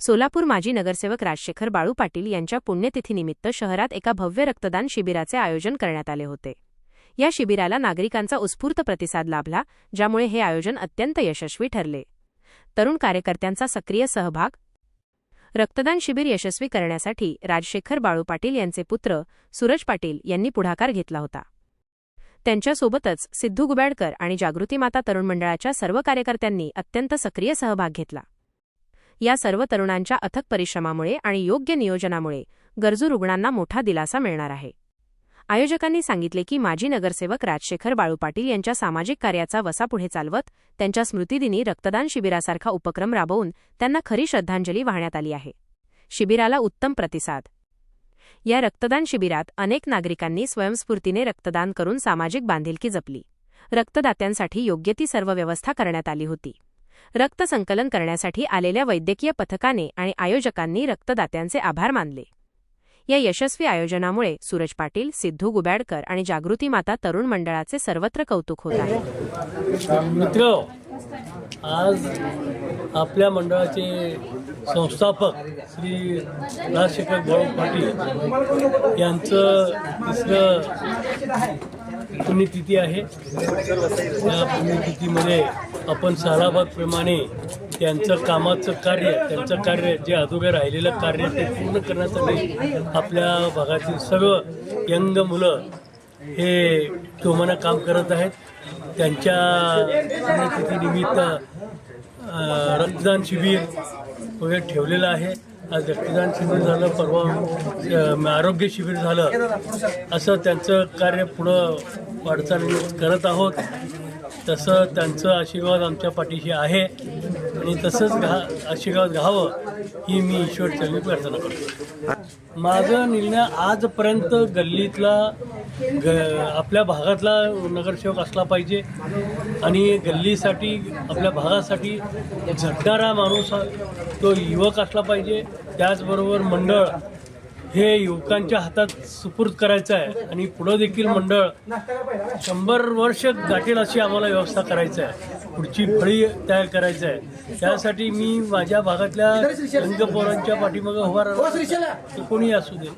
सोलापूर माजी नगरसेवक राजशेखर बाळू पाटील यांच्या पुण्यतिथीनिमित्त शहरात एका भव्य रक्तदान शिबिराचे आयोजन करण्यात आले होते। या शिबिराला नागरिकांचा उत्स्फूर्त प्रतिसाद लाभला, ज्यामुळे हे आयोजन अत्यंत यशस्वी ठरले। तरुण कार्यकर्त्यांचा सक्रिय सहभाग। रक्तदान शिबिर यशस्वी करण्यासाठी राजशेखर बाळू पाटील यांचे पुत्र सूरज पाटील यांनी पुढाकार घेतला होता। त्यांच्यासोबतच सिद्धू गुबेडकर आणि जागृती माता तरुण मंडळाच्या सर्व कार्यकर्त्यांनी अत्यंत सक्रिय सहभाग घेतला। या सर्व तरुणांच्या अथक परिश्रमामुळे आणि योग्य नियोजनामुळे गरजू रुग्णांना मोठा दिलासा मिळणार आहे। आयोजकांनी सांगितले की माजी नगरसेवक राजशेखर बाळू पाटील यांच्या सामाजिक कार्याचा वसा पुढे चालवत त्यांच्या स्मृतिदिनी रक्तदान शिबिरासारखा उपक्रम राबवून त्यांना खरी श्रद्धांजली वाहण्यात आली आहे। शिबिराला उत्तम प्रतिसाद। या रक्तदान शिबिरात अनेक नागरिकांनी स्वयंस्फूर्तीने रक्तदान करून सामाजिक बांधिलकी जपली। रक्तदात्यांसाठी योग्य ती सर्व व्यवस्था करण्यात आली होती। रक्त संकलन करण्यासाठी आलेल्या वैद्यकीय पथकाने आणि आयोजकांनी रक्तदात्यांचे आभार मानले। या यशस्वी आयोजनामुळे सूरज पाटील, सिद्धू गुबेडकर आणि जागृती माता तरुण मंडळाचे सर्वत्र कौतुक होत आहे। मित्र, आज आपल्या मंडळाचे संस्थापक श्री राजशेखर बाळू पाटील यांचं तिसरं पुण्यतिथी आहे। या पुण्यतिथीमध्ये आपण सालाबादप्रमाणे त्यांचं कामाचं कार्य, त्यांचं कार्य जे अधुगर राहिलेलं कार्य ते पूर्ण करण्यासाठी आपल्या भागातील सर्व यंग मुलं हे जोमानं काम करत आहेत। त्यांच्या पुण्यतिथीनिमित्त रक्तदान शिबिर वगैरे ठेवलेलं आहे। आज रक्तदान शिबिर झालं, परवा आरोग्य शिबिर झालं। असं त्यांचं कार्य पुढं वाटचाल करत आहोत। तसं त्यांचं आशीर्वाद आमच्या पाठीशी आहे आणि तसंच आशीर्वाद घ्यावं ही मी ईश्वरचरणी प्रार्थना करतो। माझा निर्णय आजपर्यंत गल्लीतला आपल्या भागातला नगरसेवक असला पाहिजे आणि गल्लीसाठी आपल्या भागासाठी झटणारा माणूस तो युवक असला पाहिजे। त्याचबरोबर मंडळ हे युवकांच्या हातात सुपूर्द करायचं आहे आणि पुढं देखील मंडळ 100 वर्ष गाठेल अशी आम्हाला व्यवस्था करायचं आहे। पुढची फळी तयार करायचं आहे। त्यासाठी मी माझ्या भागातल्या रंगपोरांच्या पाठीमागे उभा राहणार, कोणी असू दे।